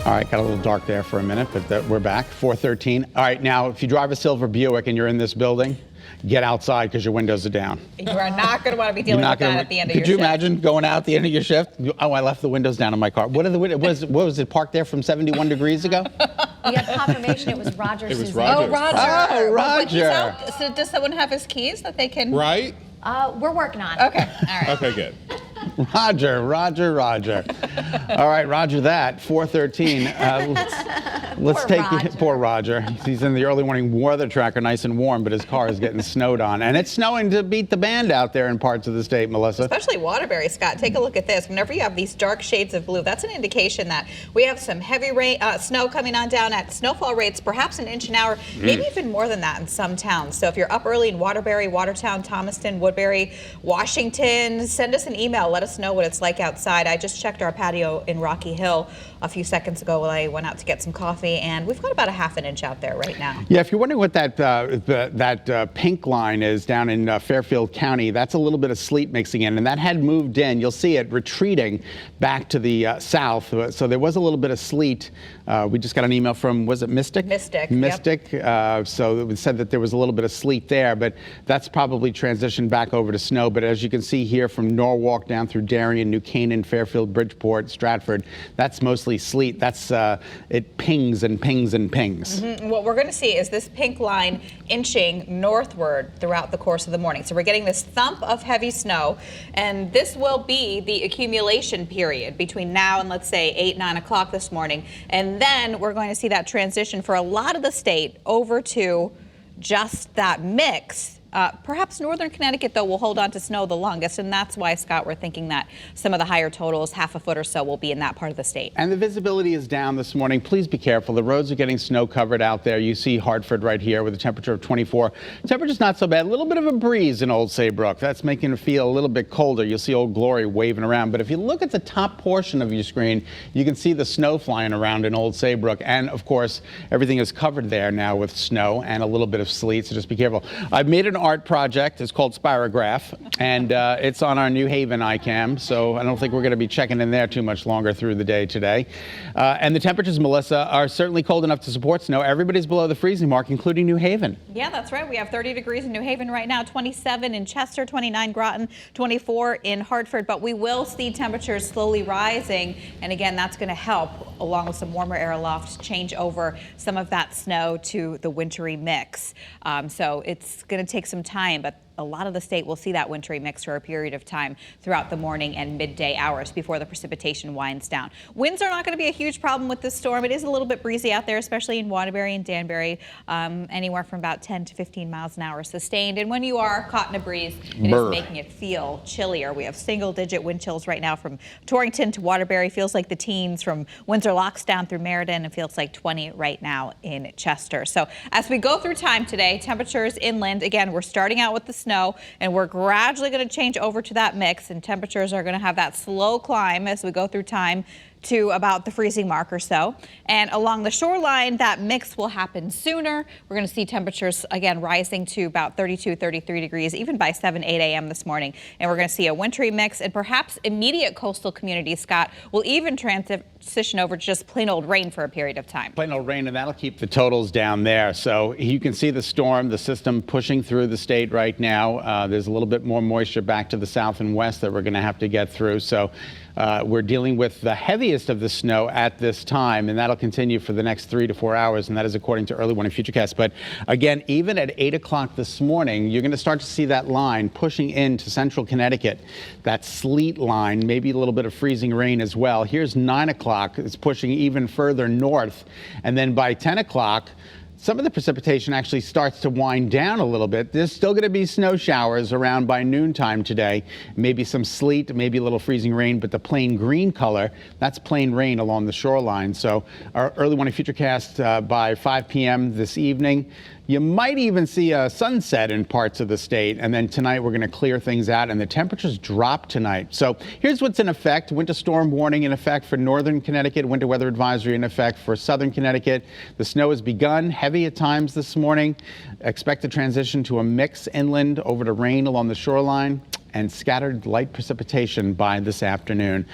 All right, got a little dark there for a minute, but we're back. 4:13. All right, now if you drive a silver Buick and you're in this building, get outside because your windows are down. You are not going to want to be dealing with that at the end of your shift. Could you imagine going out at the end of your shift? Oh, I left the windows down in my car. What are the windows? What was it parked there from 71 degrees ago? We have confirmation it was Roger. It was Suzanne. Roger. Oh, Roger. So does someone have his keys that they can? Right? We're working on it. Okay. All right. Okay, good. Roger. All right, Roger that. 4:13. Let's Poor take Roger. poor Roger. He's in the early morning weather tracker, nice and warm, but his car is getting snowed on, and it's snowing to beat the band out there in parts of the state, Melissa. Especially Waterbury, Scott. Take a look at this. Whenever you have these dark shades of blue, that's an indication that we have some heavy rain, snow coming on down at snowfall rates, perhaps an inch an hour, maybe even more than that in some towns. So if you're up early in Waterbury, Watertown, Thomaston, Woodbury, Washington, send us an email. Let us know what it's like outside. I just checked our patio in Rocky Hill a few seconds ago when I went out to get some coffee, and we've got about a half an inch out there right now. Yeah, if you're wondering what that pink line is down in Fairfield County, that's a little bit of sleet mixing in, and that had moved in. You'll see it retreating back to the south. So there was a little bit of sleet. We just got an email from, was it Mystic? Mystic. Yep. So it said that there was a little bit of sleet there, but that's probably transitioned back over to snow. But as you can see here from Norwalk down through Darien, New Canaan, Fairfield, Bridgeport, Stratford, that's mostly sleet. That's it pings and pings and pings. What we're going to see is this pink line inching northward throughout the course of the morning. So we're getting this thump of heavy snow, and this will be the accumulation period between now and, let's say, 8, 9 o'clock this morning. And then we're going to see that transition for a lot of the state over to just that mix. Perhaps northern Connecticut, though, will hold on to snow the longest, and that's why, Scott, we're thinking that some of the higher totals, half a foot or so, will be in that part of the state. And the visibility is down this morning. Please be careful. The roads are getting snow covered out there. You see Hartford right here with a temperature of 24. Temperature's not so bad. A little bit of a breeze in Old Saybrook. That's making it feel a little bit colder. You'll see Old Glory waving around. But if you look at the top portion of your screen, you can see the snow flying around in Old Saybrook. And, of course, everything is covered there now with snow and a little bit of sleet, so just be careful. I've made an art project. It's called Spirograph, and it's on our New Haven iCam, so I don't think we're going to be checking in there too much longer through the day today. And the temperatures, Melissa, are certainly cold enough to support snow. Everybody's below the freezing mark, including New Haven. Yeah, that's right. We have 30 degrees in New Haven right now, 27 in Chester, 29 Groton, 24 in Hartford, but we will see temperatures slowly rising, and again, that's going to help, along with some warmer air aloft, change over some of that snow to the wintry mix. So it's going to take some time, but a lot of the state will see that wintry mix for a period of time throughout the morning and midday hours before the precipitation winds down. Winds are not going to be a huge problem with this storm. It is a little bit breezy out there, especially in Waterbury and Danbury, anywhere from about 10 to 15 miles an hour sustained. And when you are caught in a breeze, it is making it feel chillier. We have single-digit wind chills right now from Torrington to Waterbury. Feels like the teens from Windsor Locks down through Meriden, and feels like 20 right now in Chester. So as we go through time today, temperatures inland, again, we're starting out with the snow, and we're gradually going to change over to that mix, and temperatures are going to have that slow climb as we go through time to about the freezing mark or so. And along the shoreline, that mix will happen sooner. We're going to see temperatures, again, rising to about 32, 33 degrees, even by 7, 8 a.m. this morning. And we're going to see a wintry mix, and perhaps immediate coastal communities, Scott, will even transition over to just plain old rain for a period of time. Plain old rain, and that'll keep the totals down there. So you can see the storm, the system pushing through the state right now. There's a little bit more moisture back to the south and west that we're going to have to get through. So we're dealing with the heaviest of the snow at this time, and that'll continue for the next 3 to 4 hours, and that is according to early warning futurecasts. But again, even at 8 o'clock this morning, you're going to start to see that line pushing into central Connecticut, that sleet line, maybe a little bit of freezing rain as well. Here's 9 o'clock. It's pushing even further north, and then by 10 o'clock, some of the precipitation actually starts to wind down a little bit. There's still going to be snow showers around by noontime today. Maybe some sleet, maybe a little freezing rain, but the plain green color, that's plain rain along the shoreline. So our early warning futurecast by 5 p.m. this evening. You might even see a sunset in parts of the state, and then tonight we're going to clear things out, and the temperatures drop tonight. So here's what's in effect. Winter storm warning in effect for northern Connecticut, winter weather advisory in effect for southern Connecticut. The snow has begun, heavy at times this morning. Expect a transition to a mix inland over to rain along the shoreline and scattered light precipitation by this afternoon.